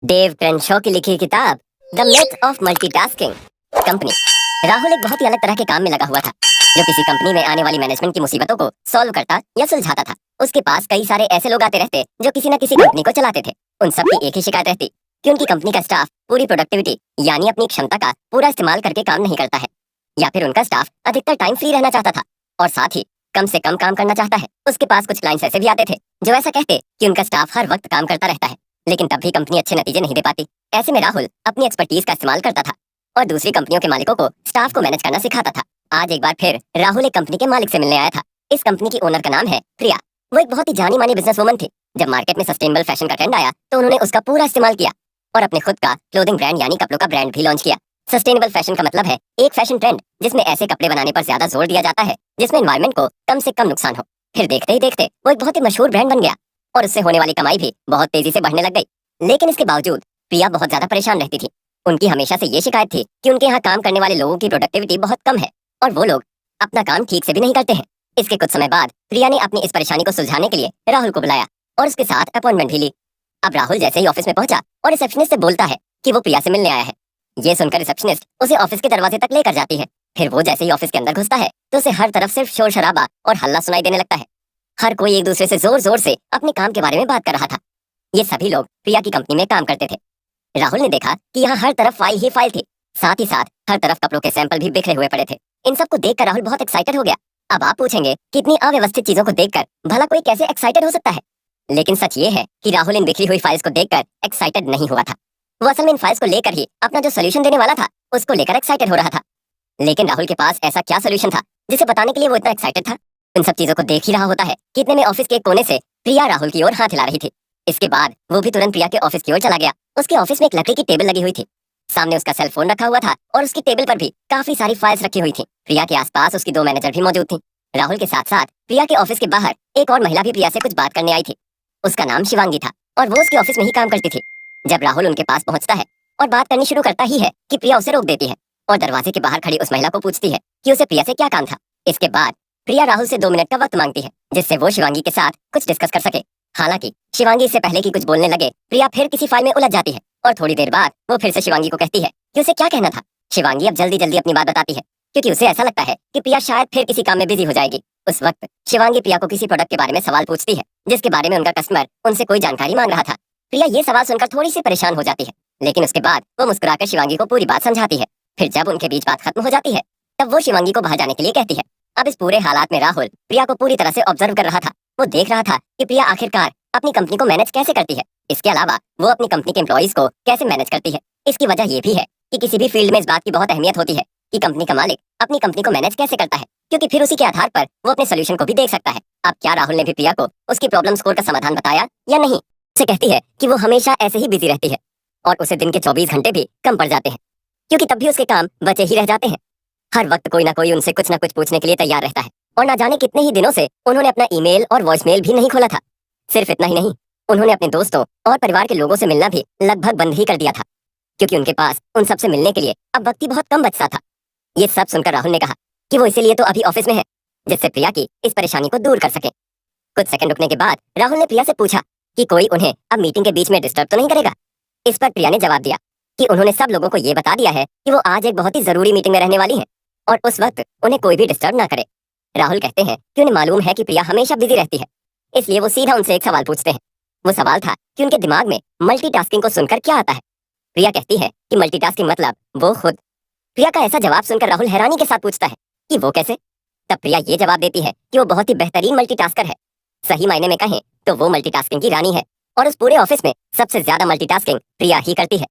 Dave क्रनशॉ की लिखी किताब the myth of multitasking company. Rahul एक बहुत ही अलग तरह के काम में लगा हुआ था, जो किसी कंपनी में आने वाली मैनेजमेंट की मुसीबतों को सॉल्व करता या सुलझाता था। उसके पास कई सारे ऐसे लोग आते रहते जो किसी न किसी कंपनी को चलाते थे। उन सब की एक ही शिकायत रहती कि उनकी कंपनी का स्टाफ पूरी प्रोडक्टिविटी यानी अपनी क्षमता का पूरा इस्तेमाल करके काम नहीं करता है, या फिर उनका स्टाफ अधिकतर टाइम फ्री रहना चाहता था और साथ ही कम से कम काम करना चाहता है। उसके पास कुछ क्लाइंट्स ऐसे भी आते थे जो ऐसा कहते कि उनका स्टाफ हर वक्त काम करता रहता है, लेकिन तब भी कंपनी अच्छे नतीजे नहीं दे पाती। ऐसे में राहुल अपनी एक्सपर्टीज का इस्तेमाल करता था और दूसरी कंपनियों के मालिकों को स्टाफ को मैनेज करना सिखाता था। आज एक बार फिर राहुल एक कंपनी के मालिक से मिलने आया था। इस कंपनी की ओनर का नाम है प्रिया। वो एक बहुत ही जानी मानी बिजनेस वुमन थी। जब मार्केट में सस्टेनेबल फैशन का ट्रेंड आया तो उन्होंने उसका पूरा इस्तेमाल किया और अपने खुद का क्लोथिंग ब्रांड यानी कपड़ों का ब्रांड भी लॉन्च किया। सस्टेनेबल फैशन का मतलब है एक फैशन ट्रेंड जिसमें ऐसे कपड़े बनाने पर ज्यादा जोर दिया जाता है जिसमें एनवायरनमेंट को कम से कम नुकसान हो। फिर देखते ही देखते वो एक बहुत ही मशहूर ब्रांड बन गया और उससे होने वाली कमाई भी बहुत तेजी से बढ़ने लग गई। लेकिन इसके बावजूद प्रिया बहुत ज्यादा परेशान रहती थी। उनकी हमेशा से ये शिकायत थी कि उनके यहाँ काम करने वाले लोगों की प्रोडक्टिविटी बहुत कम है और वो लोग अपना काम ठीक से भी नहीं करते हैं। इसके कुछ समय बाद प्रिया ने अपनी इस परेशानी को सुलझाने के लिए राहुल को बुलाया और उसके साथ अपॉइंटमेंट भी ली। अब राहुल जैसे ही ऑफिस में पहुंचा और रिसेप्शनिस्ट से बोलता है कि वो प्रिया से मिलने आया है। ये सुनकर रिसेप्शनिस्ट उसे ऑफिस के दरवाजे तक लेकर जाती है। फिर वो जैसे ही ऑफिस के अंदर घुसता है तो उसे हर तरफ सिर्फ शोर शराबा और हल्ला सुनाई देने लगता है। हर कोई एक दूसरे से जोर जोर से अपने काम के बारे में बात कर रहा था। ये सभी लोग प्रिया की कंपनी में काम करते थे। राहुल ने देखा कि यहाँ हर तरफ फाइल ही फाइल थी, साथ ही साथ हर तरफ कपड़ों के सैंपल भी बिखरे हुए पड़े थे। इन सब को देखकर राहुल बहुत एक्साइटेड हो गया। अब आप पूछेंगे कि इतनी अव्यवस्थित चीजों को देखकर भला कोई कैसे एक्साइटेड हो सकता है, लेकिन सच ये है कि राहुल इन बिखरी हुई फाइल्स को देखकर एक्साइटेड नहीं हुआ था। वो असल में इन फाइल्स को लेकर ही अपना जो सोल्यूशन देने वाला था उसको लेकर एक्साइटेड हो रहा था। लेकिन राहुल के पास ऐसा क्या सोल्यूशन था जिसे बताने के लिए वो इतना एक्साइटेड था। इन सब चीजों को देख ही रहा होता है कि इतने में ऑफिस के एक कोने से प्रिया राहुल की ओर हाथ हिला रही थी। इसके बाद वो भी तुरंत प्रिया के ऑफिस की ओर चला गया। उसके ऑफिस में एक लकड़ी की टेबल लगी हुई थी। सामने उसका सेल फोन रखा हुआ था और उसकी टेबल पर भी काफी सारी फाइल्स रखी हुई थी। प्रिया के आसपास उसकी 2 मैनेजर भी मौजूद थी। राहुल के साथ साथ प्रिया के ऑफिस के बाहर एक और महिला भी प्रिया से कुछ बात करने आई थी। उसका नाम शिवांगी था और वो उसके ऑफिस में ही काम करती थी। जब राहुल उनके पास पहुंचता है और बात करनी शुरू करता ही है कि प्रिया उसे रोक देती है और दरवाजे के बाहर खड़ी उस महिला को पूछती है कि उसे प्रिया से क्या काम था। इसके बाद प्रिया राहुल से 2 मिनट का वक्त मांगती है जिससे वो शिवांगी के साथ कुछ डिस्कस कर सके। हालांकि शिवांगी इससे पहले कि कुछ बोलने लगे प्रिया फिर किसी फाइल में उलझ जाती है और थोड़ी देर बाद वो फिर से शिवांगी को कहती है कि उसे क्या कहना था। शिवांगी अब जल्दी जल्दी अपनी बात बताती है क्योंकि उसे ऐसा लगता है कि प्रिया शायद फिर किसी काम में बिजी हो जाएगी। उस वक्त शिवांगी प्रिया को किसी प्रोडक्ट के बारे में सवाल पूछती है जिसके बारे में उनका कस्टमर उनसे कोई जानकारी मांग रहा था। प्रिया ये सवाल सुनकर थोड़ी सी परेशान हो जाती है, लेकिन उसके बाद वो मुस्कुराकर शिवांगी को पूरी बात समझाती है। फिर जब उनके बीच बात खत्म हो जाती है तब वो शिवांगी को बाहर जाने के लिए कहती है। अब इस पूरे हालात में राहुल प्रिया को पूरी तरह से ऑब्जर्व कर रहा था। वो देख रहा था कि प्रिया आखिरकार अपनी कंपनी को मैनेज कैसे करती है। इसके अलावा वो अपनी कंपनी के एम्प्लॉइज को कैसे मैनेज करती है। इसकी वजह ये भी है कि किसी भी फील्ड में इस बात की बहुत अहमियत होती है कि कंपनी का मालिक अपनी कंपनी को मैनेज कैसे करता है, क्योंकि फिर उसी के आधार पर वो अपने सोल्यूशन को भी देख सकता है। अब क्या राहुल ने भी प्रिया को उसकी प्रॉब्लम स्कोर का समाधान बताया या नहीं? उसे कहती है कि वो हमेशा ऐसे ही बिजी रहती है और उसे दिन के 24 घंटे भी कम पड़ जाते हैं, क्योंकि तब भी उसके काम बचे ही रह जाते हैं। हर वक्त कोई ना कोई उनसे कुछ ना कुछ पूछने के लिए तैयार रहता है और ना जाने कितने ही दिनों से उन्होंने अपना ईमेल और वॉइसमेल भी नहीं खोला था। सिर्फ इतना ही नहीं, उन्होंने अपने दोस्तों और परिवार के लोगों से मिलना भी लगभग बंद ही कर दिया था, क्योंकि उनके पास उन सब से मिलने के लिए अब वक्त ही बहुत कम बचता था। ये सब सुनकर राहुल ने कहा कि वो इसीलिए तो अभी ऑफिस में है, जिससे प्रिया की इस परेशानी को दूर कर सके। कुछ सेकंड रुकने के बाद राहुल ने प्रिया से पूछा कि कोई उन्हें अब मीटिंग के बीच में डिस्टर्ब तो नहीं करेगा। इस पर प्रिया ने जवाब दिया कि उन्होंने सब लोगों को ये बता दिया है कि वो आज एक बहुत ही जरूरी मीटिंग में रहने वाली हैं और उस वक्त उन्हें कोई भी डिस्टर्ब ना करे। राहुल कहते हैं कि उन्हें मालूम है कि प्रिया हमेशा बिजी रहती है, इसलिए वो सीधा उनसे एक सवाल पूछते हैं। वो सवाल था कि उनके दिमाग में मल्टीटास्किंग को सुनकर क्या आता है। प्रिया कहती है कि मल्टीटास्किंग मतलब वो खुद। प्रिया का ऐसा जवाब सुनकर राहुल हैरानी के साथ पूछता है कि वो कैसे। तब प्रिया ये जवाब देती है कि वो बहुत ही बेहतरीन मल्टीटास्कर है। सही मायने में कहें तो वो मल्टीटास्किंग की रानी है और उस पूरे ऑफिस में सबसे ज्यादा मल्टीटास्किंग प्रिया ही करती है।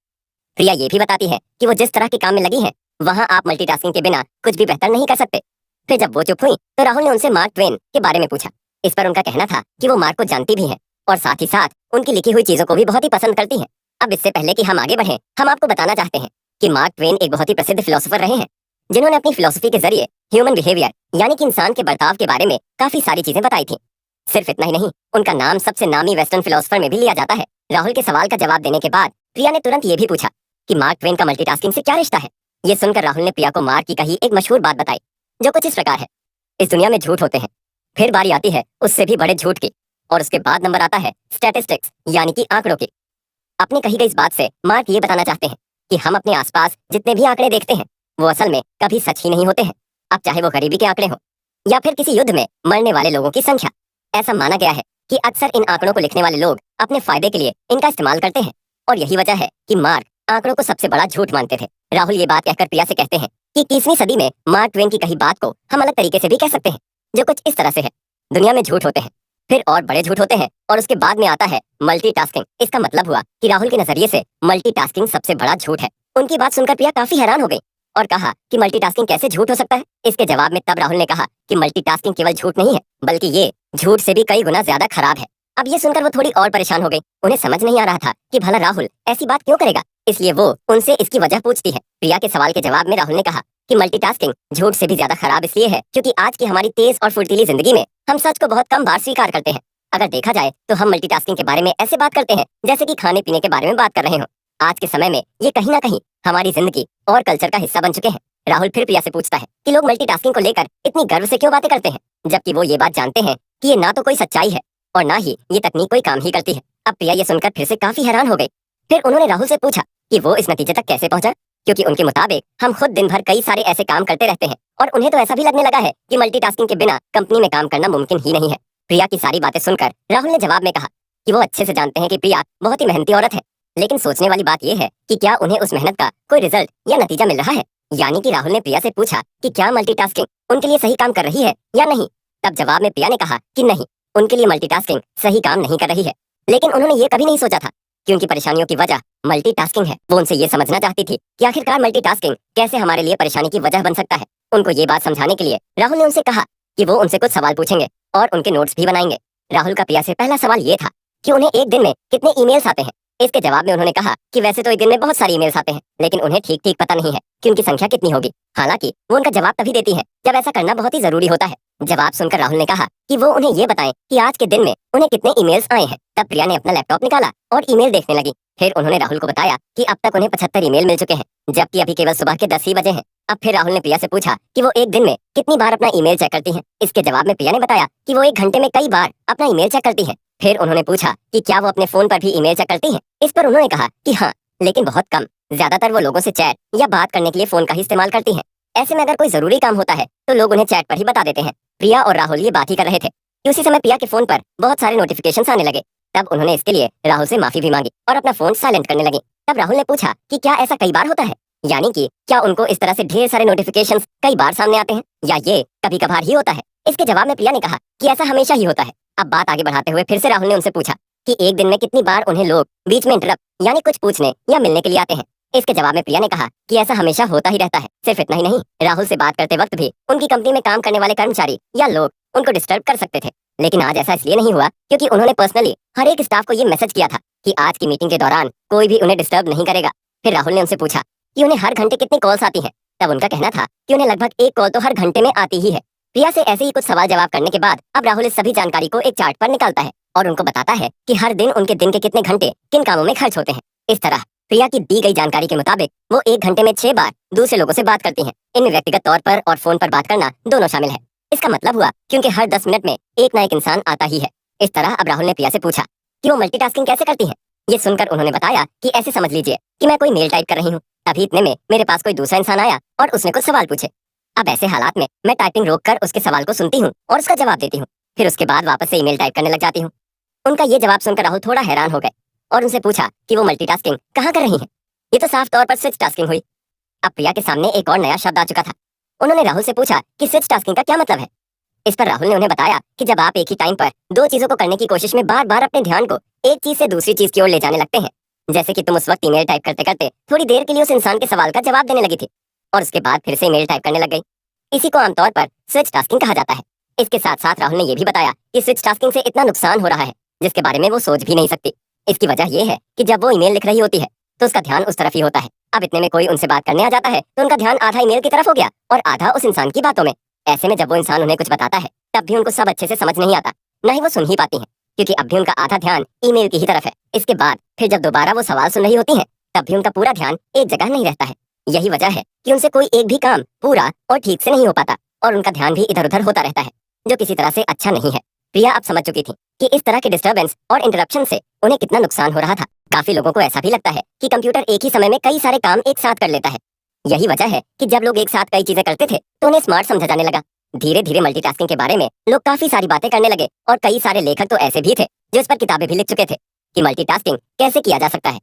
प्रिया ये भी बताती है कि वो जिस तरह के काम में लगी है वहाँ आप मल्टीटास्किंग के बिना कुछ भी बेहतर नहीं कर सकते। फिर जब वो चुप हुई तो राहुल ने उनसे मार्क ट्वेन के बारे में पूछा। इस पर उनका कहना था कि वो मार्क को जानती भी हैं और साथ ही साथ उनकी लिखी हुई चीजों को भी बहुत ही पसंद करती हैं। अब इससे पहले कि हम आगे बढ़ें, हम आपको बताना चाहते हैं कि मार्क ट्वेन एक बहुत ही प्रसिद्ध फिलोसोफर रहे हैं, जिन्होंने अपनी फिलोसफी के जरिए ह्यूमन बिहेवियर यानी कि इंसान के बर्ताव के बारे में काफी सारी चीजें बताई थी। सिर्फ इतना ही नहीं, उनका नाम सबसे नामी वेस्टर्न फिलोसोफर में भी लिया जाता है। राहुल के सवाल का जवाब देने के बाद प्रिया ने तुरंत ये भी पूछा कि मार्क ट्वेन का मल्टीटास्किंग से क्या रिश्ता है। ये सुनकर राहुल ने प्रिया को मार्क की कही एक मशहूर बात बताई, जो कुछ इस प्रकार है। इस दुनिया में झूठ होते हैं, फिर बारी आती है उससे भी बड़े झूठ की, और उसके बाद नंबर आता है स्टैटिस्टिक्स यानी कि आंकड़ों की। अपने कही गई इस बात से मार्क ये बताना चाहते हैं कि हम अपने आसपास जितने भी आंकड़े देखते हैं वो असल में कभी सच ही नहीं होते हैं। अब चाहे वो गरीबी के आंकड़े हो या फिर किसी युद्ध में मरने वाले लोगों की संख्या, ऐसा माना गया है कि अक्सर इन आंकड़ों को लिखने वाले लोग अपने फायदे के लिए इनका इस्तेमाल करते हैं। और यही वजह है कि मार्क आंकड़ों को सबसे बड़ा झूठ मानते थे। राहुल ये बात कहकर प्रिया से कहते हैं कि 21वीं सदी में मार्क ट्वेन की कही बात को हम अलग तरीके से भी कह सकते हैं, जो कुछ इस तरह से है। दुनिया में झूठ होते हैं, फिर और बड़े झूठ होते हैं, और उसके बाद में आता है मल्टीटास्किंग। इसका मतलब हुआ कि राहुल के नजरिए से मल्टीटास्किंग सबसे बड़ा झूठ है। उनकी बात सुनकर प्रिया काफी हैरान हो गई और कहा कि मल्टीटास्किंग कैसे झूठ हो सकता है। इसके जवाब में तब राहुल ने कहा कि मल्टीटास्किंग केवल झूठ नहीं है, बल्कि ये झूठ से भी कई गुना ज्यादा खराब है। अब ये सुनकर वो थोड़ी और परेशान हो गई। उन्हें समझ नहीं आ रहा था कि भला राहुल ऐसी बात क्यों करेगा, इसलिए वो उनसे इसकी वजह पूछती है। प्रिया के सवाल के जवाब में राहुल ने कहा कि मल्टीटास्किंग झूठ से भी ज्यादा खराब इसलिए है क्योंकि आज की हमारी तेज और फुर्तीली जिंदगी में हम सच को बहुत कम बार स्वीकार करते हैं। अगर देखा जाए तो हम मल्टीटास्किंग के बारे में ऐसे बात करते हैं जैसे कि खाने पीने के बारे में बात कर रहे हो। आज के समय में ये कहीं ना कहीं हमारी जिंदगी और कल्चर का हिस्सा बन चुके हैं। राहुल फिर प्रिया से पूछता है कि लोग मल्टीटास्किंग को लेकर इतनी गर्व से क्यों बातें करते हैं, जबकि वो ये बात जानते हैं कि ये ना तो कोई सच्चाई है और ना ही ये तकनीक कोई काम ही करती है। अब प्रिया ये सुनकर फिर से काफी हैरान हो गई। फिर उन्होंने राहुल से पूछा कि वो इस नतीजे तक कैसे पहुंचा, क्योंकि उनके मुताबिक हम खुद दिन भर कई सारे ऐसे काम करते रहते हैं और उन्हें तो ऐसा भी लगने लगा है कि मल्टीटास्किंग के बिना कंपनी में काम करना मुमकिन ही नहीं है। प्रिया की सारी बातें सुनकर राहुल ने जवाब में कहा कि वो अच्छे से जानते हैं कि प्रिया बहुत ही मेहनती औरत है, लेकिन सोचने वाली बात यह है कि क्या उन्हें उस मेहनत का कोई रिजल्ट या नतीजा मिल रहा है। यानी कि राहुल ने प्रिया से पूछा कि क्या मल्टीटास्किंग उनके लिए सही काम कर रही है या नहीं। तब जवाब में प्रिया ने कहा कि नहीं, उनके लिए मल्टीटास्किंग सही काम नहीं कर रही है। लेकिन उन्होंने ये कभी नहीं सोचा था कि उनकी परेशानियों की वजह मल्टीटास्किंग है। वो उनसे ये समझना चाहती थी कि आखिरकार मल्टीटास्किंग कैसे हमारे लिए परेशानी की वजह बन सकता है। उनको ये बात समझाने के लिए राहुल ने उनसे कहा कि वो उनसे कुछ सवाल पूछेंगे और उनके नोट्स भी बनाएंगे। राहुल का प्रिया से पहला सवाल ये था कि उन्हें एक दिन में कितने ईमेल्स आते हैं। इसके जवाब में उन्होंने कहा कि वैसे तो एक दिन में बहुत सारे ईमेल्स आते हैं, लेकिन उन्हें ठीक ठीक पता नहीं है कि उनकी संख्या कितनी होगी। हालांकि वो उनका जवाब तभी देती है जब ऐसा करना बहुत ही जरूरी होता है। जवाब सुनकर राहुल ने कहा कि वो उन्हें ये बताएं कि आज के दिन में उन्हें कितने ईमेल्स आए हैं। तब प्रिया ने अपना लैपटॉप निकाला और ईमेल देखने लगी। फिर उन्होंने राहुल को बताया कि अब तक उन्हें 75 ईमेल मिल चुके हैं, जबकि अभी केवल सुबह के 10 ही बजे हैं। अब फिर राहुल ने प्रिया से पूछा कि वो एक दिन में कितनी बार अपना ईमेल चेक करती हैं। इसके जवाब में प्रिया ने बताया कि वो एक घंटे में कई बार अपना ईमेल चेक करती हैं। फिर उन्होंने पूछा कि क्या वो अपने फोन पर भी ईमेल चेक करती हैं। इस पर उन्होंने कहा कि हाँ, लेकिन बहुत कम। ज्यादातर वो लोगों से चैट या बात करने के लिए फोन का ही इस्तेमाल करती हैं। ऐसे में अगर कोई जरूरी काम होता है तो लोग उन्हें चैट पर ही बता देते हैं। प्रिया और राहुल ये बात ही कर रहे थे कि उसी समय प्रिया के फोन पर बहुत सारे नोटिफिकेशंस आने लगे। तब उन्होंने इसके लिए राहुल से माफी भी मांगी और अपना फोन साइलेंट करने लगी। तब राहुल ने पूछा कि क्या ऐसा कई बार होता है, यानी कि क्या उनको इस तरह से ढेर सारे नोटिफिकेशंस कई बार सामने आते हैं या ये कभी कभार ही होता है। इसके जवाब में प्रिया ने कहा कि ऐसा हमेशा ही होता है। अब बात आगे बढ़ाते हुए फिर से राहुल ने उनसे पूछा कि एक दिन में कितनी बार उन्हें लोग बीच में इंटरप्ट यानी कुछ पूछने या मिलने के लिए आते हैं। इसके जवाब में प्रिया ने कहा कि ऐसा हमेशा होता ही रहता है। सिर्फ इतना ही नहीं, राहुल से बात करते वक्त भी उनकी कंपनी में काम करने वाले कर्मचारी या लोग उनको डिस्टर्ब कर सकते थे, लेकिन आज ऐसा इसलिए नहीं हुआ क्योंकि उन्होंने पर्सनली हर एक स्टाफ को ये मैसेज किया था कि आज की मीटिंग के दौरान कोई भी उन्हें डिस्टर्ब नहीं करेगा। फिर राहुल ने उनसे पूछा कि उन्हें हर घंटे कितनी कॉल्स आती हैं। तब उनका कहना था कि उन्हें लगभग एक कॉल तो हर घंटे में आती ही है। प्रिया से ऐसे ही कुछ सवाल जवाब करने के बाद अब राहुल इस सभी जानकारी को एक चार्ट पर निकालता है और उनको बताता है कि हर दिन उनके दिन के कितने घंटे किन कामों में खर्च होते हैं। इस तरह प्रिया की दी गई जानकारी के मुताबिक वो एक घंटे में 6 बार दूसरे लोगों से बात करती हैं। इनमें व्यक्तिगत तौर पर और फोन पर बात करना दोनों शामिल है। इसका मतलब हुआ क्योंकि हर 10 मिनट में एक ना एक इंसान आता ही है। इस तरह अब राहुल ने प्रिया से पूछा कि वो मल्टीटास्किंग कैसे करती हैं। ये सुनकर उन्होंने बताया कि ऐसे समझ लीजिए कि मैं कोई मेल टाइप कर रही हूँ, तभी इतने में मेरे पास कोई दूसरा इंसान आया और उसने कुछ सवाल पूछे। अब ऐसे हालात में मैं टाइपिंग रोककर उसके सवाल को सुनती हूँ और उसका जवाब देती हूँ, फिर उसके बाद वापस से ईमेल टाइप करने लग जाती हूँ। उनका ये जवाब सुनकर राहुल थोड़ा हैरान हो गए और उनसे पूछा कि वो मल्टीटास्किंग कहाँ कर रही हैं। ये तो साफ तौर पर स्विच टास्किंग हुई। अब प्रिया के सामने एक और नया शब्द आ चुका था। उन्होंने राहुल से पूछा कि स्विच टास्किंग का क्या मतलब है। इस पर राहुल ने उन्हें बताया कि जब आप एक ही टाइम पर दो चीजों को करने की कोशिश में बार बार अपने ध्यान को एक चीज से दूसरी चीज की ओर ले जाने लगते हैं, जैसे कि तुम उस वक्त ईमेल टाइप करते करते थोड़ी देर के लिए उस इंसान के सवाल का जवाब देने लगी थी और उसके बाद फिर से ईमेल टाइप करने लग गई। इसी को आमतौर पर स्विच टास्किंग कहा जाता है। इसके साथ साथ राहुल ने यह भी बताया कि स्विच टास्किंग से इतना नुकसान हो रहा है जिसके बारे में वो सोच भी नहीं सकती। इसकी वजह यह है कि जब वो ईमेल लिख रही होती है तो उसका ध्यान उस तरफ ही होता है। अब इतने में कोई उनसे बात करने आ जाता है तो उनका ध्यान आधा ईमेल की तरफ हो गया और आधा उस इंसान की बातों में। ऐसे में जब वो इंसान उन्हें कुछ बताता है तब भी उनको सब अच्छे से समझ नहीं आता, न ही वो सुन ही पाती हैं, क्योंकि अब भी उनका आधा ध्यान ईमेल की ही तरफ है। इसके बाद फिर जब दोबारा वो सवाल सुन रही होती हैं तब भी उनका पूरा ध्यान एक जगह नहीं रहता है। यही वजह है कि उनसे कोई एक भी काम पूरा और ठीक से नहीं हो पाता और उनका ध्यान भी इधर उधर होता रहता है, जो किसी तरह से अच्छा नहीं है। प्रिया अब समझ चुकी थी कि इस तरह के डिस्टर्बेंस और इंटरप्शन से उन्हें कितना नुकसान हो रहा था। काफी लोगों को ऐसा भी लगता है कि कंप्यूटर एक ही समय में कई सारे काम एक साथ कर लेता है। यही वजह है कि जब लोग एक साथ कई चीजें करते थे तो उन्हें स्मार्ट समझा जाने लगा। धीरे धीरे मल्टीटास्किंग के बारे में लोग काफी सारी बातें करने लगे और कई सारे लेखक तो ऐसे भी थे जो इस पर किताबें भी लिख चुके थे कि मल्टीटास्किंग कैसे किया जा सकता है।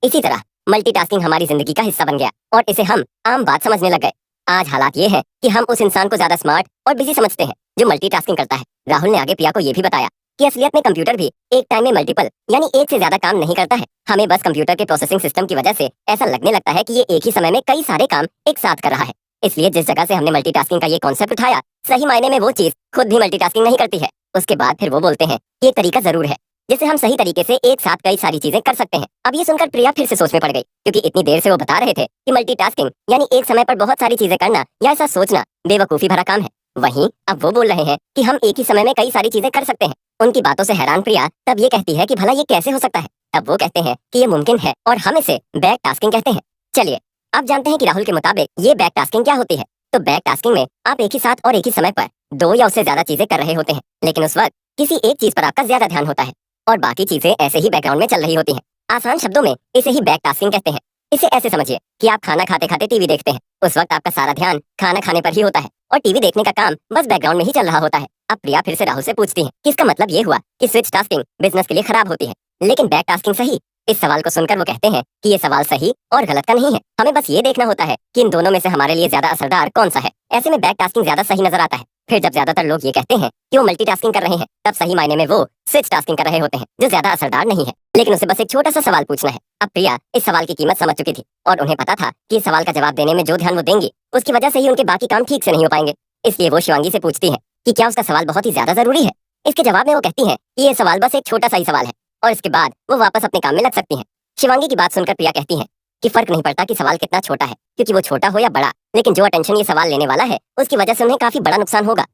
इसी तरह मल्टीटास्किंग हमारी जिंदगी का हिस्सा बन गया और इसे हम आम बात समझने लग गए। आज हालात ये है कि हम उस इंसान को ज्यादा स्मार्ट और बिजी समझते हैं जो मल्टीटास्किंग करता है। राहुल ने आगे प्रिया को ये भी बताया कि असलियत में कंप्यूटर भी एक टाइम में मल्टीपल यानी एक से ज्यादा काम नहीं करता है। हमें बस कंप्यूटर के प्रोसेसिंग सिस्टम की वजह से ऐसा लगने लगता है कि ये एक ही समय में कई सारे काम एक साथ कर रहा है। इसलिए जिस जगह से हमने मल्टीटास्किंग का ये कॉन्सेप्ट उठाया, सही मायने में वो चीज खुद भी मल्टीटास्किंग नहीं करती है। उसके बाद फिर वो बोलते हैं कि एक तरीका जरूर है जिससे हम सही तरीके से एक साथ कई सारी चीजें कर सकते हैं। अब ये सुनकर प्रिया फिर से सोच में पड़ गई, क्योंकि इतनी देर से वो बता रहे थे कि मल्टीटास्किंग यानी एक समय पर बहुत सारी चीजें करना या ऐसा सोचना बेवकूफी भरा काम है। वहीं अब वो बोल रहे हैं कि हम एक ही समय में कई सारी चीजें कर सकते हैं। उनकी बातों से हैरान प्रिया तब ये कहती है कि भला ये कैसे हो सकता है। अब वो कहते हैं कि ये मुमकिन है और हम इसे बैक टास्किंग कहते हैं। चलिए अब जानते हैं कि राहुल के मुताबिक ये बैक टास्किंग क्या होती है। तो बैक टास्किंग में आप एक ही साथ और एक ही समय पर दो या उससे ज्यादा चीजें कर रहे होते हैं, लेकिन उस वक्त किसी एक चीज पर आपका ज्यादा ध्यान होता है और बाकी चीजें ऐसे ही बैकग्राउंड में चल रही होती हैं। आसान शब्दों में इसे ही बैक टास्किंग कहते हैं। इसे ऐसे समझिए कि आप खाना खाते खाते टीवी देखते हैं। उस वक्त आपका सारा ध्यान खाना खाने पर ही होता है और टीवी देखने का काम बस बैकग्राउंड में ही चल रहा होता है। अब प्रिया फिर से राहुल से पूछती है कि इसका मतलब ये हुआ कि स्विच टास्किंग बिजनेस के लिए खराब होती है, लेकिन बैक टास्किंग सही। इस सवाल को सुनकर वो कहते हैं कि ये सवाल सही और गलत का नहीं है। हमें बस ये देखना होता है कि इन दोनों में से हमारे लिए ज्यादा असरदार कौन सा है। ऐसे में बैक टास्किंग ज्यादा सही नजर आता है। फिर जब ज्यादातर लोग ये कहते हैं कि वो मल्टीटास्किंग कर रहे हैं, तब सही मायने में वो स्विच टास्किंग कर रहे होते हैं, जो ज्यादा असरदार नहीं है। लेकिन उसे बस एक छोटा सा सवाल पूछना है। अब प्रिया इस सवाल की कीमत समझ चुकी थी और उन्हें पता था कि इस सवाल का जवाब देने में जो ध्यान वो देंगी उसकी वजह से ही उनके बाकी काम ठीक से नहीं हो पाएंगे। इसलिए वो शिवांगी से पूछती है कि क्या उसका सवाल बहुत ही ज्यादा जरूरी है। इसके जवाब में वो कहती है कि ये सवाल बस एक छोटा सा ही सवाल है और इसके बाद वो वापस अपने काम में लग सकती है। शिवांगी की बात सुनकर प्रिया कहती है कि फर्क नहीं पड़ता कि सवाल कितना छोटा है, क्योंकि वो छोटा हो या बड़ा, लेकिन जो अटेंशन ये सवाल लेने वाला है उसकी वजह से उन्हें काफी बड़ा नुकसान होगा।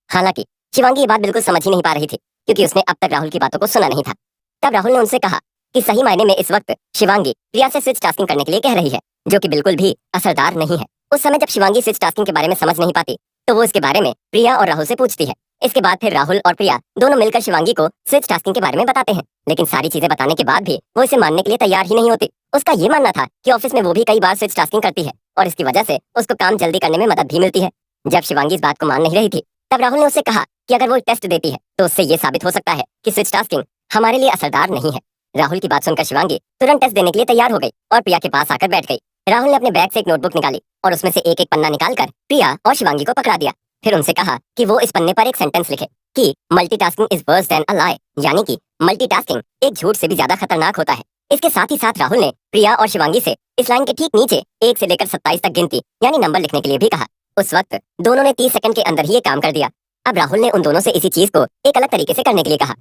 हालांकि शिवांगी ये बात बिल्कुल समझ ही नहीं पा रही थी, क्योंकि उसने अब तक राहुल की बातों को सुना नहीं था। तब राहुल ने उनसे कहा कि सही मायने में इस वक्त शिवांगी प्रिया से स्विच टास्किंग करने के लिए कह रही है, जो कि बिल्कुल भी असरदार नहीं है। उस समय जब शिवांगी स्विच टास्किंग के बारे में समझ नहीं पाती तो वो इसके बारे में प्रिया और राहुल से पूछती है। इसके बाद फिर राहुल और प्रिया दोनों मिलकर शिवांगी को स्विच टास्किंग के बारे में बताते हैं, लेकिन सारी चीजें बताने के बाद भी वो इसे मानने के लिए तैयार ही नहीं होती। उसका ये मानना था कि ऑफिस में वो भी कई बार स्विच टास्किंग करती है और इसकी वजह से उसको काम जल्दी करने में मदद भी मिलती है। जब शिवांगी इस बात को मान नहीं रही थी, तब राहुल ने उससे कहा कि अगर वो टेस्ट देती है तो उससे ये साबित हो सकता है कि स्विच टास्किंग हमारे लिए असरदार नहीं है। राहुल की बात सुनकर शिवांगी तुरंत टेस्ट देने के लिए तैयार हो गई और प्रिया के पास आकर बैठ गई। राहुल ने अपने बैग से एक नोटबुक निकाली और उसमें से एक एक पन्ना निकालकर प्रिया और शिवांगी को पकड़ा दिया। फिर उनसे कहा कि वो इस पन्ने पर एक सेंटेंस लिखे कि मल्टीटास्किंग इज वर्स देन अ लाई, यानी कि मल्टीटास्किंग एक झूठ से भी ज्यादा खतरनाक होता है। इसके साथ ही साथ राहुल ने प्रिया और शिवांगी से इस लाइन के ठीक नीचे 1 से लेकर 27 तक गिनती यानी नंबर लिखने के लिए भी कहा। उस वक्त दोनों ने 30 सेकंड के अंदर ही ये काम कर दिया। अब राहुल ने उन दोनों से इसी चीज को एक अलग तरीके से करने के लिए कहा।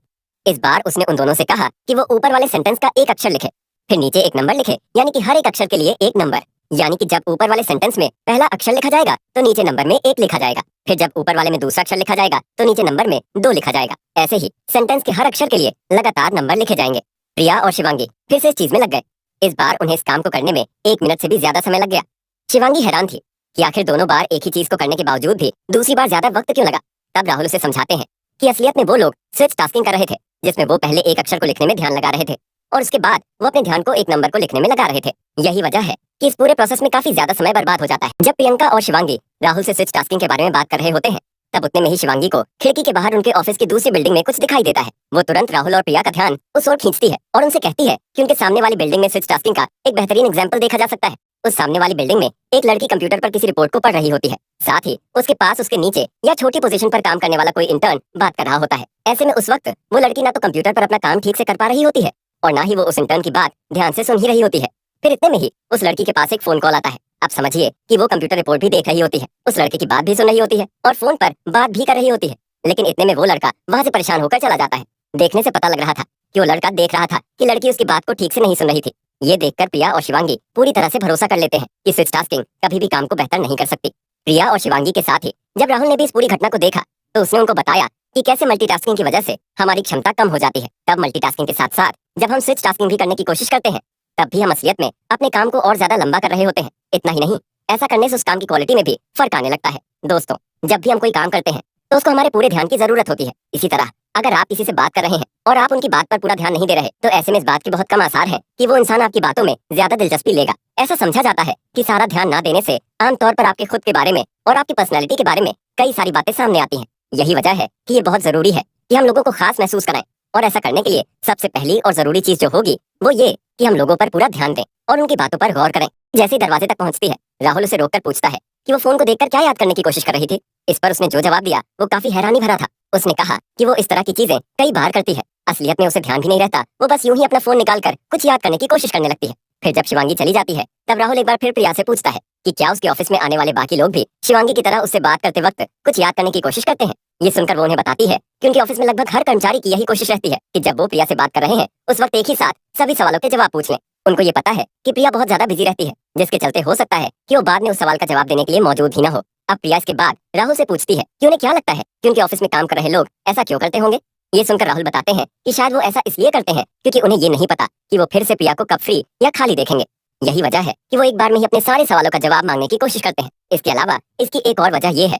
इस बार उसने उन दोनों से कहा कि वो ऊपर वाले सेंटेंस का एक अक्षर लिखे, फिर नीचे एक नंबर लिखे, यानी कि हर एक अक्षर के लिए एक नंबर। यानी कि जब ऊपर वाले सेंटेंस में पहला अक्षर लिखा जाएगा तो नीचे नंबर में 1 लिखा जाएगा, फिर जब ऊपर वाले में दूसरा अक्षर लिखा जाएगा तो नीचे नंबर में 2 लिखा जाएगा। ऐसे ही सेंटेंस के हर अक्षर के लिए लगातार नंबर लिखे जाएंगे। प्रिया और शिवांगी फिर से इस चीज में लग गए। इस बार उन्हें इस काम को करने में 1 मिनट से भी ज्यादा समय लग गया। शिवांगी हैरान थी कि आखिर दोनों बार एक ही चीज को करने के बावजूद भी दूसरी बार ज्यादा वक्त क्यों लगा। तब राहुल उसे समझाते हैं कि असलियत में वो लोग स्विच टास्किंग कर रहे थे, जिसमें वो पहले एक अक्षर को लिखने में ध्यान लगा रहे थे और उसके बाद वो अपने ध्यान को एक नंबर को लिखने में लगा रहे थे। यही वजह है कि इस पूरे प्रोसेस में काफी ज्यादा समय बर्बाद हो जाता है। जब प्रियंका और शिवांगी राहुल से स्विच टास्किंग के बारे में बात कर रहे होते हैं, तब उतने में ही शिवांगी को खिड़की के बाहर उनके ऑफिस की दूसरी बिल्डिंग में कुछ दिखाई देता है। वो तुरंत राहुल और प्रिया का ध्यान उस ओर खींचती है और उनसे कहती है कि उनके सामने वाली बिल्डिंग में स्विच टास्किंग का एक बेहतरीन एग्जाम्पल देखा जा सकता है। उस सामने वाली बिल्डिंग में एक लड़की कंप्यूटर पर किसी रिपोर्ट को पढ़ रही होती है, साथ ही उसके पास उसके नीचे या छोटी पोजीशन पर काम करने वाला कोई इंटर्न बात कर रहा होता है। ऐसे में उस वक्त वो लड़की ना तो कंप्यूटर पर अपना काम ठीक से कर पा रही होती है और ना ही वो उस इंटर्न की बात ध्यान से सुन ही रही होती है। फिर इतने में ही उस लड़की के पास एक फोन कॉल आता है। अब समझिए कि वो कंप्यूटर रिपोर्ट भी देख रही होती है, उस लड़के की बात भी सुन रही होती है और फोन पर बात भी कर रही होती है। लेकिन इतने में वो लड़का वहाँ से परेशान होकर चला जाता है। देखने से पता लग रहा था कि वो लड़का देख रहा था कि लड़की उसकी बात को ठीक से नहीं सुन रही थी। ये देखकर प्रिया और शिवांगी पूरी तरह से भरोसा कर लेते हैं कि स्विच टास्किंग कभी भी काम को बेहतर नहीं कर सकती। प्रिया और शिवांगी के साथ ही जब राहुल ने भी इस पूरी घटना को देखा तो उसने उनको बताया कि कैसे मल्टीटास्किंग की वजह से हमारी क्षमता कम हो जाती है। तब मल्टीटास्किंग के साथ साथ जब हम स्विच टास्किंग भी करने की कोशिश करते हैं, तब भी हम असलियत में अपने काम को और ज्यादा लंबा कर रहे होते हैं। इतना ही नहीं, ऐसा करने से उस काम की क्वालिटी में भी फर्क आने लगता है। दोस्तों, जब भी हम कोई काम करते हैं तो उसको हमारे पूरे ध्यान की जरूरत होती है। इसी तरह अगर आप किसी से बात कर रहे हैं और आप उनकी बात पर पूरा ध्यान नहीं दे रहे, तो ऐसे में इस बात के बहुत कम आसार है कि वो इंसान आपकी बातों में ज्यादा दिलचस्पी लेगा। ऐसा समझा जाता है कि सारा ध्यान ना देने से आमतौर पर आपके खुद के बारे में और आपकी पर्सनैलिटी के बारे में कई सारी बातें सामने आती हैं। यही वजह है कि ये बहुत जरूरी है कि हम लोगों को खास महसूस कराएं। और ऐसा करने के लिए सबसे पहली और जरूरी चीज जो होगी वो ये कि हम लोगों पर पूरा ध्यान दें और उनकी बातों पर गौर करें। जैसे ही दरवाजे तक पहुंचती है, राहुल उसे रोककर पूछता है कि वो फोन को देखकर क्या याद करने की कोशिश कर रही थी। इस पर उसने जो जवाब दिया वो काफी हैरानी भरा था। उसने कहा कि वो इस तरह की चीजें कई बार करती है, असलियत में उसे ध्यान भी नहीं रहता, वो बस यूं ही अपना फोन निकालकर कुछ याद करने की कोशिश करने लगती है। फिर जब शिवांगी चली जाती है, तब राहुल एक बार फिर प्रिया से पूछता है कि क्या उसके ऑफिस में आने वाले बाकी लोग भी शिवांगी की तरह उससे बात करते वक्त कुछ याद करने की कोशिश करते हैं। ये सुनकर वो उन्हें बताती है कि उनके ऑफिस में लगभग हर कर्मचारी की यही कोशिश रहती है कि जब वो प्रिया से बात कर रहे हैं उस वक्त एक ही साथ सभी सवालों के जवाब पूछ लें। उनको ये पता है कि प्रिया बहुत ज्यादा बिजी रहती है, जिसके चलते हो सकता है कि वो बाद में उस सवाल का जवाब देने के लिए मौजूद ही न हो। अब प्रिया इसके बाद राहुल से पूछती है कि उन्हें क्या लगता है कि उनके ऑफिस में काम कर रहे लोग ऐसा क्यों करते होंगे। ये सुनकर राहुल बताते हैं कि शायद वो ऐसा इसलिए करते हैं क्योंकि उन्हें ये नहीं पता कि वो फिर से प्रिया को कब फ्री या खाली देखेंगे। यही वजह है कि वो एक बार में ही अपने सारे सवालों का जवाब मांगने की कोशिश करते हैं। इसके अलावा इसकी एक और वजह ये है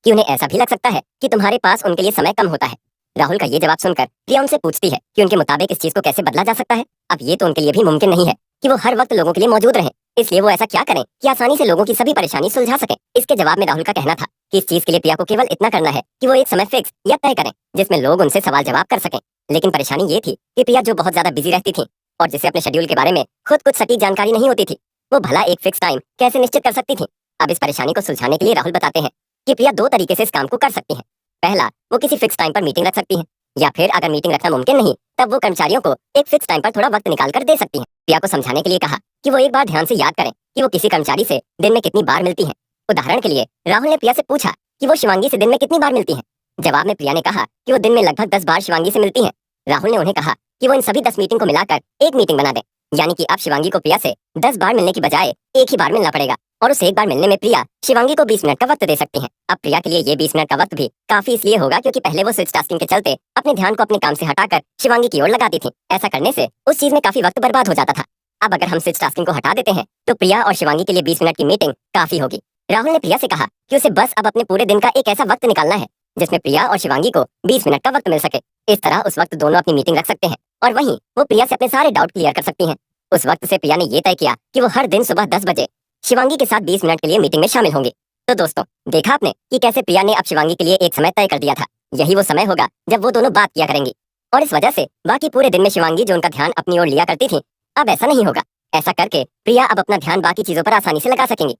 कि उन्हें ऐसा भी लग सकता है कि तुम्हारे पास उनके लिए समय कम होता है। राहुल का ये जवाब सुनकर प्रिया उनसे पूछती है कि उनके मुताबिक इस चीज को कैसे बदला जा सकता है। अब ये तो उनके लिए भी मुमकिन नहीं है कि वो हर वक्त लोगों के लिए मौजूद रहें, इसलिए वो ऐसा क्या करें कि आसानी से लोगों की सभी परेशानी सुलझा सकें। इसके जवाब में राहुल का कहना था कि इस चीज के लिए प्रिया को केवल इतना करना है कि वो एक समय फिक्स या तय करें जिसमें लोग उनसे सवाल जवाब कर सकें। लेकिन परेशानी ये थी कि प्रिया जो बहुत ज्यादा बिजी रहती थी और जिसे अपने शेड्यूल के बारे में खुद कुछ सटीक जानकारी नहीं होती थी, वो भला एक फिक्स टाइम कैसे निश्चित कर सकती थी। अब इस परेशानी को सुलझाने के लिए राहुल बताते हैं कि प्रिया दो तरीके से इस काम को कर सकती हैं। पहला, वो किसी फिक्स टाइम पर मीटिंग रख सकती हैं, या फिर अगर मीटिंग रखना मुमकिन नहीं तब वो कर्मचारियों को एक फिक्स टाइम पर थोड़ा वक्त निकाल कर दे सकती हैं। प्रिया को समझाने के लिए कहा कि वो एक बार ध्यान से याद करें कि वो किसी कर्मचारी से दिन में कितनी बार मिलती हैं। उदाहरण के लिए राहुल ने प्रिया से पूछा कि वो शिवांगी से दिन में कितनी बार मिलती हैं। जवाब में प्रिया ने कहा कि वो दिन में लगभग 10 बार शिवांगी से मिलती हैं। राहुल ने उन्हें कहा कि वो इन सभी 10 मीटिंग को मिलाकर एक मीटिंग बना दें, यानी कि अब शिवांगी को प्रिया से 10 बार मिलने की बजाय एक ही बार मिलना पड़ेगा और उस एक बार मिलने में प्रिया शिवांगी को 20 मिनट का वक्त दे सकती हैं। अब प्रिया के लिए ये 20 मिनट का वक्त भी काफी इसलिए होगा क्योंकि पहले वो स्विच टास्किंग के चलते अपने ध्यान को अपने काम से हटाकर शिवांगी की ओर लगाती थी। ऐसा करने से उस चीज में काफी वक्त बर्बाद हो जाता था। अब अगर हम स्विच टास्किंग को हटा देते हैं तो प्रिया और शिवांगी के लिए 20 मिनट की मीटिंग काफी होगी। राहुल ने प्रिया से कहा कि उसे बस अब अपने पूरे दिन का एक ऐसा वक्त निकालना है जिसमें प्रिया और शिवांगी को 20 मिनट का वक्त मिल सके। इस तरह उस वक्त दोनों अपनी मीटिंग रख सकते हैं और वहीं वो प्रिया से अपने सारे डाउट क्लियर कर सकती हैं। उस वक्त से प्रिया ने ये तय किया कि वो हर दिन सुबह 10 बजे शिवांगी के साथ 20 मिनट के लिए मीटिंग में शामिल होंगी। तो दोस्तों, देखा आपने कि कैसे प्रिया ने अब शिवांगी के लिए एक समय तय कर दिया था। यही वो समय होगा जब वो दोनों बात किया करेंगी और इस वजह से बाकी पूरे दिन में शिवांगी जो उनका ध्यान अपनी ओर लिया करती थी, अब ऐसा नहीं होगा। ऐसा करके प्रिया अब अपना ध्यान बाकी चीजों पर आसानी से लगा सकेंगी।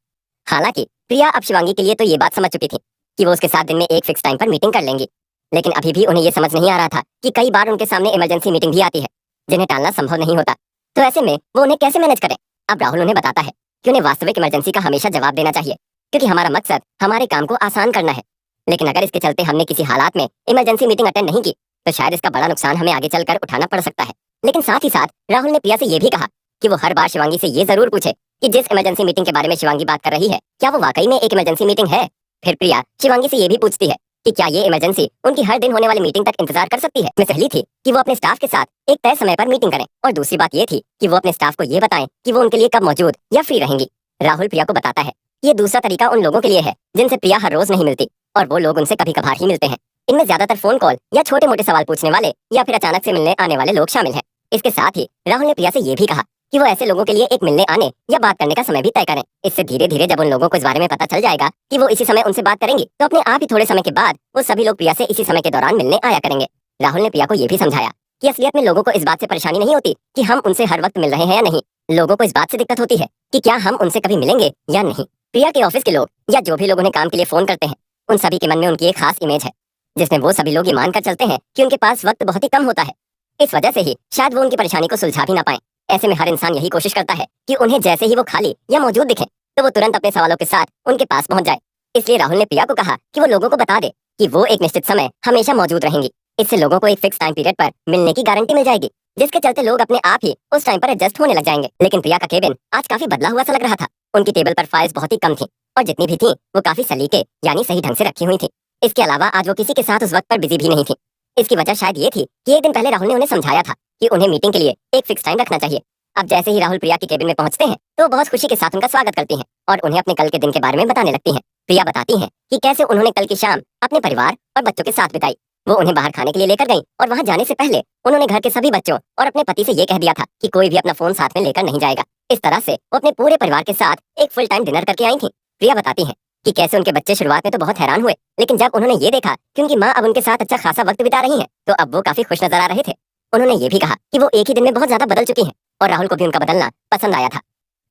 हालांकि प्रिया अब शिवांगी के लिए तो ये बात समझ चुकी थी कि वो उसके साथ दिन में एक फिक्स टाइम पर मीटिंग कर लेंगी, लेकिन अभी भी उन्हें ये समझ नहीं आ रहा था कि कई बार उनके सामने इमरजेंसी मीटिंग भी आती है जिन्हें टालना संभव नहीं होता। तो ऐसे में वो उन्हें कैसे मैनेज करें। अब राहुल उन्हें बताता है कि उन्हें वास्तविक इमरजेंसी का हमेशा जवाब देना चाहिए क्योंकि हमारा मकसद हमारे काम को आसान करना है। लेकिन अगर इसके चलते हमने किसी हालात में इमरजेंसी मीटिंग अटेंड नहीं की तो शायद इसका बड़ा नुकसान हमें आगे चलकर उठाना पड़ सकता है। लेकिन साथ ही साथ राहुल ने प्रिया से ये भी कहा कि वो हर बार शिवांगी से ये जरूर पूछे कि जिस इमरजेंसी मीटिंग के बारे में शिवांगी बात कर रही है क्या वो वाकई में एक इमरजेंसी मीटिंग है। फिर प्रिया शिवांगी से ये भी पूछती है कि क्या ये इमरजेंसी उनकी हर दिन होने वाली मीटिंग तक इंतजार कर सकती है। पहली थी कि वो अपने स्टाफ के साथ एक तय समय पर मीटिंग करें और दूसरी बात ये थी कि वो अपने स्टाफ को ये बताएं कि वो उनके लिए कब मौजूद या फ्री रहेंगी। राहुल प्रिया को बताता है कि ये दूसरा तरीका उन लोगों के लिए है जिनसे प्रिया हर रोज नहीं मिलती और वो लोग उनसे कभी कभार ही मिलते हैं। इनमें ज्यादातर फोन कॉल या छोटे मोटे सवाल पूछने वाले या फिर अचानक से मिलने आने वाले लोग शामिल हैं। इसके साथ ही राहुल ने प्रिया से ये भी कहा कि वो ऐसे लोगों के लिए एक मिलने आने या बात करने का समय भी तय करें। इससे धीरे धीरे जब उन लोगों को इस बारे में पता चल जाएगा कि वो इसी समय उनसे बात करेंगी तो अपने आप ही थोड़े समय के बाद वो सभी लोग प्रिया से इसी समय के दौरान मिलने आया करेंगे। राहुल ने प्रिया को ये भी समझाया कि असलियत में लोगों को इस बात से परेशानी नहीं होती कि हम उनसे हर वक्त मिल रहे हैं या नहीं, लोगों को इस बात से दिक्कत होती है कि क्या हम उनसे कभी मिलेंगे या नहीं। प्रिया के ऑफिस के लोग या जो भी लोग उन्हें काम के लिए फोन करते हैं उन सभी के मन में उनकी एक खास इमेज है जिसमें वो सभी लोग ये मानकर चलते हैं कि उनके पास वक्त बहुत ही कम होता है। इस वजह से ही शायद वो उनकी परेशानी को सुलझा भी ना पाए। ऐसे में हर इंसान यही कोशिश करता है कि उन्हें जैसे ही वो खाली या मौजूद दिखे तो वो तुरंत अपने सवालों के साथ उनके पास पहुंच जाए। इसलिए राहुल ने प्रिया को कहा कि वो लोगों को बता दे कि वो एक निश्चित समय हमेशा मौजूद रहेंगी। इससे लोगों को एक फिक्स टाइम पीरियड पर मिलने की गारंटी मिल जाएगी जिसके चलते लोग अपने आप ही उस टाइम पर एडजस्ट होने लग जाएंगे। लेकिन प्रिया का केबिन आज काफी बदला हुआ सा लग रहा था। उनकी टेबल पर फाइल्स बहुत ही कम थी और जितनी भी थी वो काफी सलीके यानी सही ढंग से रखी हुई थी। इसके अलावा आज वो किसी के साथ उस वक्त पर बिजी भी नहीं थी। इसकी वजह शायद ये थी कि एक दिन पहले राहुल ने उन्हें समझाया था कि उन्हें मीटिंग के लिए एक फिक्स टाइम रखना चाहिए। अब जैसे ही राहुल प्रिया की केबिन में पहुंचते हैं तो वो बहुत खुशी के साथ उनका स्वागत करती हैं और उन्हें अपने कल के दिन के बारे में बताने लगती हैं। प्रिया बताती हैं कि कैसे उन्होंने कल की शाम अपने परिवार और बच्चों के साथ बिताई। वो उन्हें बाहर खाने के लिए लेकर गईं और वहां जाने से पहले उन्होंने घर के सभी बच्चों और अपने पति से ये कह दिया था कि कोई भी अपना फोन साथ में लेकर नहीं जाएगा। इस तरह से वो अपने पूरे परिवार के साथ एक फुल टाइम डिनर करके आई थी। प्रिया बताती हैं कि कैसे उनके बच्चे शुरुआत में तो बहुत हैरान हुए, लेकिन जब उन्होंने ये देखा कि उनकी माँ अब उनके साथ अच्छा खासा वक्त बिता रही है तो अब वो काफी खुश नजर आ रहे थे। उन्होंने ये भी कहा कि वो एक ही दिन में बहुत ज्यादा बदल चुकी हैं और राहुल को भी उनका बदलना पसंद आया था।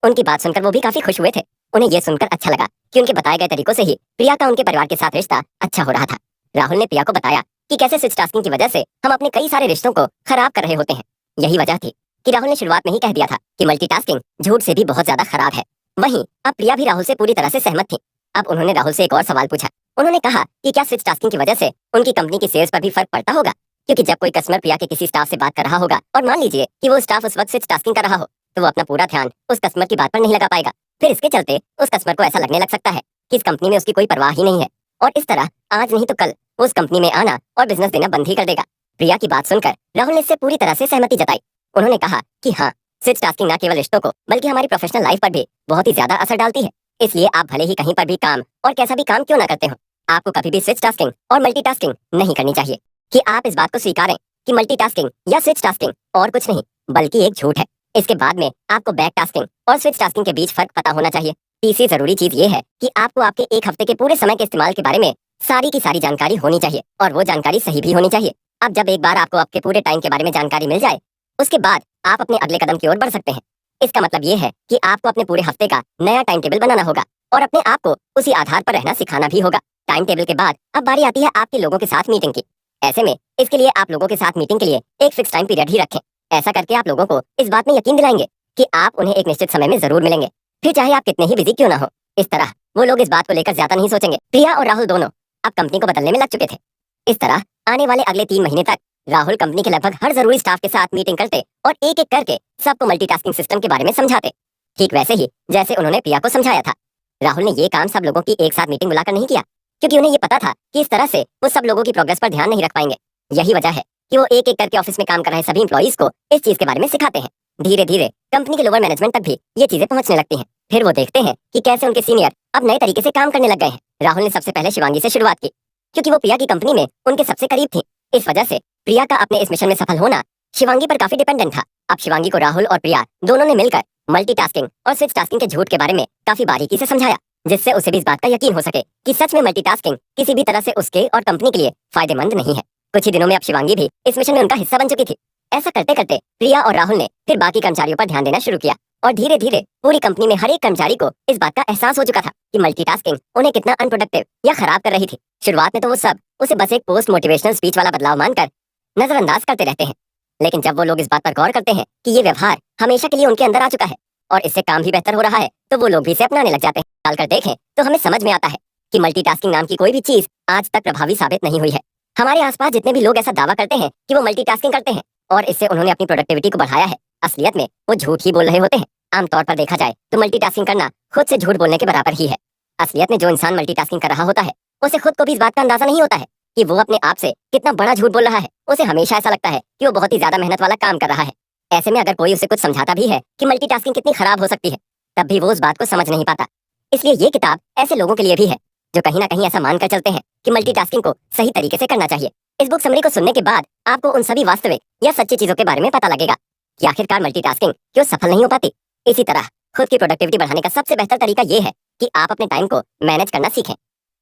उनकी बात सुनकर वो भी काफी खुश हुए थे। उन्हें ये सुनकर अच्छा लगा कि उनके बताए गए तरीकों से ही प्रिया का उनके परिवार के साथ रिश्ता अच्छा हो रहा था। राहुल ने प्रिया को बताया कि कैसे स्विच टास्किंग की वजह से हम अपने कई सारे रिश्तों को खराब कर रहे होते हैं। यही वजह थी कि राहुल ने शुरुआत में ही कह दिया था कि मल्टीटास्किंग झूठ से भी बहुत ज्यादा खराब है। वहीं अब प्रिया भी राहुल से पूरी तरह से सहमत थी। अब उन्होंने राहुल से एक और सवाल पूछा। उन्होंने कहा कि क्या स्विच टास्किंग की वजह से उनकी कंपनी की सेल्स पर भी फर्क पड़ता होगा, क्योंकि जब कोई कस्टमर प्रिया के किसी स्टाफ से बात कर रहा होगा और मान लीजिए कि वो स्टाफ उस वक्त स्विच टास्किंग कर रहा हो, तो वो अपना पूरा ध्यान उस कस्टमर की बात पर नहीं लगा पाएगा। फिर इसके चलते उस कस्टमर को ऐसा लगने लग सकता है कि इस कंपनी में उसकी कोई परवाह ही नहीं है और इस तरह आज नहीं तो कल वो उस कंपनी में आना और बिजनेस देना बंद ही कर देगा। प्रिया की बात सुनकर राहुल ने इससे पूरी तरह से सहमति जताई। उन्होंने कहा कि हाँ, स्विच टास्किंग न केवल रिश्तों को बल्कि हमारी प्रोफेशनल लाइफ पर भी बहुत ही ज्यादा असर डालती है। इसलिए आप भले ही कहीं पर भी काम और कैसा भी काम क्यों ना करते हो, आपको कभी भी स्विच टास्किंग और मल्टीटास्किंग नहीं करनी चाहिए। कि आप इस बात को स्वीकारें कि मल्टीटास्किंग या स्विच टास्किंग और कुछ नहीं बल्कि एक झूठ है। इसके बाद में आपको बैक टास्किंग और स्विच टास्किंग के बीच फर्क पता होना चाहिए। तीसरी जरूरी चीज ये है कि आपको आपके एक हफ्ते के पूरे समय के इस्तेमाल के बारे में सारी की सारी जानकारी होनी चाहिए और वो जानकारी सही भी होनी चाहिए। अब जब एक बार आपको आपके पूरे टाइम के बारे में जानकारी मिल जाए, उसके बाद आप अपने अगले कदम की ओर बढ़ सकते हैं। इसका मतलब ये है कि आपको अपने पूरे हफ्ते का नया टाइम टेबल बनाना होगा और अपने आप को उसी आधार पर रहना सिखाना भी होगा। टाइम टेबल के बाद अब बारी आती है आपके लोगों के साथ मीटिंग की। ऐसे में इसके लिए आप लोगों के साथ मीटिंग के लिए एक फिक्स टाइम पीरियड ही रखें। ऐसा करके आप लोगों को इस बात में यकीन दिलाएंगे कि आप उन्हें एक निश्चित समय में जरूर मिलेंगे, फिर चाहे आप कितने ही बिजी क्यों ना हो। इस तरह वो लोग इस बात को लेकर ज्यादा नहीं सोचेंगे। प्रिया और राहुल दोनों अब कंपनी को बदलने में लग चुके थे। इस तरह आने वाले अगले 3 महीने तक राहुल कंपनी के लगभग हर जरूरी स्टाफ के साथ मीटिंग करते और एक एक करके सबको मल्टीटास्किंग सिस्टम के बारे में समझाते, ठीक वैसे ही जैसे उन्होंने प्रिया को समझाया था। राहुल ने ये काम सब लोगों की एक साथ मीटिंग बुलाकर नहीं किया, क्योंकि उन्हें ये पता था कि इस तरह से वो सब लोगों की प्रोग्रेस पर ध्यान नहीं रख पाएंगे। यही वजह है कि वो एक एक करके ऑफिस में काम कर रहे सभी एम्प्लॉइज को इस चीज के बारे में सिखाते हैं। धीरे धीरे कंपनी के लोअर मैनेजमेंट तक भी ये चीजें पहुंचने लगती हैं। फिर वो देखते हैं कि कैसे उनके सीनियर अब नए तरीके से काम करने लग गए हैं। राहुल ने सबसे पहले शिवांगी से शुरुआत की, क्योंकि वो प्रिया की कंपनी में उनके सबसे करीब थी। इस वजह से प्रिया का अपने इस मिशन में सफल होना शिवांगी पर काफी डिपेंडेंट था। अब शिवांगी को राहुल और प्रिया दोनों ने मिलकर मल्टीटास्किंग और स्विच टास्किंग के झूठ के बारे में काफी बारीकी से समझाया, जिससे उसे भी इस बात का यकीन हो सके कि सच में मल्टीटास्किंग किसी भी तरह से उसके और कंपनी के लिए फायदेमंद नहीं है। कुछ ही दिनों में अब शिवांगी भी इस मिशन में उनका हिस्सा बन चुकी थी। ऐसा करते करते प्रिया और राहुल ने फिर बाकी कर्मचारियों पर ध्यान देना शुरू किया और धीरे धीरे पूरी कंपनी में हर एक कर्मचारी को इस बात का एहसास हो चुका था कि मल्टीटास्किंग उन्हें कितना अनप्रोडक्टिव या खराब कर रही थी। शुरुआत में तो वो सब उसे बस एक पोस्ट मोटिवेशनल स्पीच वाला बदलाव मानकर नजरअंदाज करते रहते हैं, लेकिन जब वो लोग इस बात पर गौर करते हैं कि ये व्यवहार हमेशा के लिए उनके अंदर आ चुका है और इससे काम भी बेहतर हो रहा है, तो वो लोग भी इसे अपनाने लग जाते हैं। डालकर देखें तो हमें समझ में आता है कि मल्टीटास्किंग नाम की कोई भी चीज आज तक प्रभावी साबित नहीं हुई है। हमारे आसपास जितने भी लोग ऐसा दावा करते हैं कि वो मल्टीटास्किंग करते हैं और इससे उन्होंने अपनी प्रोडक्टिविटी को बढ़ाया है, असलियत में वो झूठ ही बोल रहे होते हैं। आमतौर पर देखा जाए तो मल्टीटास्किंग करना खुद से झूठ बोलने के बराबर ही है। असलियत में जो इंसान मल्टीटास्किंग कर रहा होता है, उसे खुद को भी इस बात का अंदाजा नहीं होता है कि वो अपने आप से कितना बड़ा झूठ बोल रहा है। उसे हमेशा ऐसा लगता है कि वो बहुत ही ज्यादा मेहनत वाला काम कर रहा है। ऐसे में अगर कोई उसे कुछ समझाता भी है कि मल्टीटास्किंग कितनी खराब हो सकती है, तब भी वो उस बात को समझ नहीं पाता। इसलिए ये किताब ऐसे लोगों के लिए भी है जो कहीं ना कहीं ऐसा मानकर चलते हैं कि मल्टीटास्किंग को सही तरीके से करना चाहिए। इस बुक समरी को सुनने के बाद आपको उन सभी वास्तविक या सच्ची चीजों के बारे में पता लगेगा कि आखिरकार मल्टीटास्किंग क्यों सफल नहीं हो पाती। इसी तरह खुद की प्रोडक्टिविटी बढ़ाने का सबसे बेहतर तरीका ये है कि आप अपने टाइम को मैनेज करना सीखें।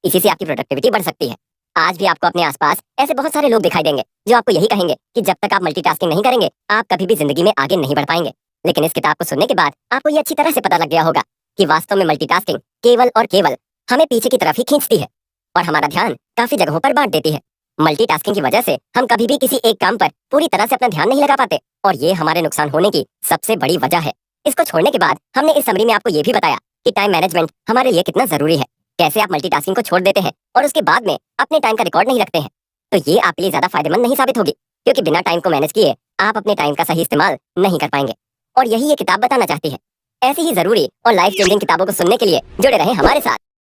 इसी से आपकी प्रोडक्टिविटी बढ़ सकती है। आज भी आपको अपने आसपास ऐसे बहुत सारे लोग दिखाई देंगे जो आपको यही कहेंगे कि जब तक आप मल्टीटास्किंग नहीं करेंगे, आप कभी भी जिंदगी में आगे नहीं बढ़ पाएंगे। लेकिन इस किताब को सुनने के बाद आपको ये अच्छी तरह से पता लग गया होगा कि वास्तव में मल्टीटास्किंग केवल और केवल हमें पीछे की तरफ ही खींचती है और हमारा ध्यान काफी जगहों पर बांट देती है। मल्टीटास्किंग की वजह से हम कभी भी किसी एक काम पर पूरी तरह से अपना ध्यान नहीं लगा पाते और ये हमारे नुकसान होने की सबसे बड़ी वजह है। इसको छोड़ने के बाद हमने इस समरी में आपको ये भी बताया कि टाइम मैनेजमेंट हमारे लिए कितना जरूरी है, कैसे आप मल्टीटास्किंग को छोड़ देते हैं और उसके बाद में अपने टाइम का रिकॉर्ड नहीं रखते हैं, तो ये आपके लिए ज्यादा फायदेमंद नहीं साबित होगी, क्योंकि बिना टाइम को मैनेज किए आप अपने टाइम का सही इस्तेमाल नहीं कर पाएंगे। और यही ये किताब बताना चाहती है। ऐसी ही जरूरी और लाइफ चेंजिंग किताबों को सुनने के लिए जुड़े रहें हमारे साथ।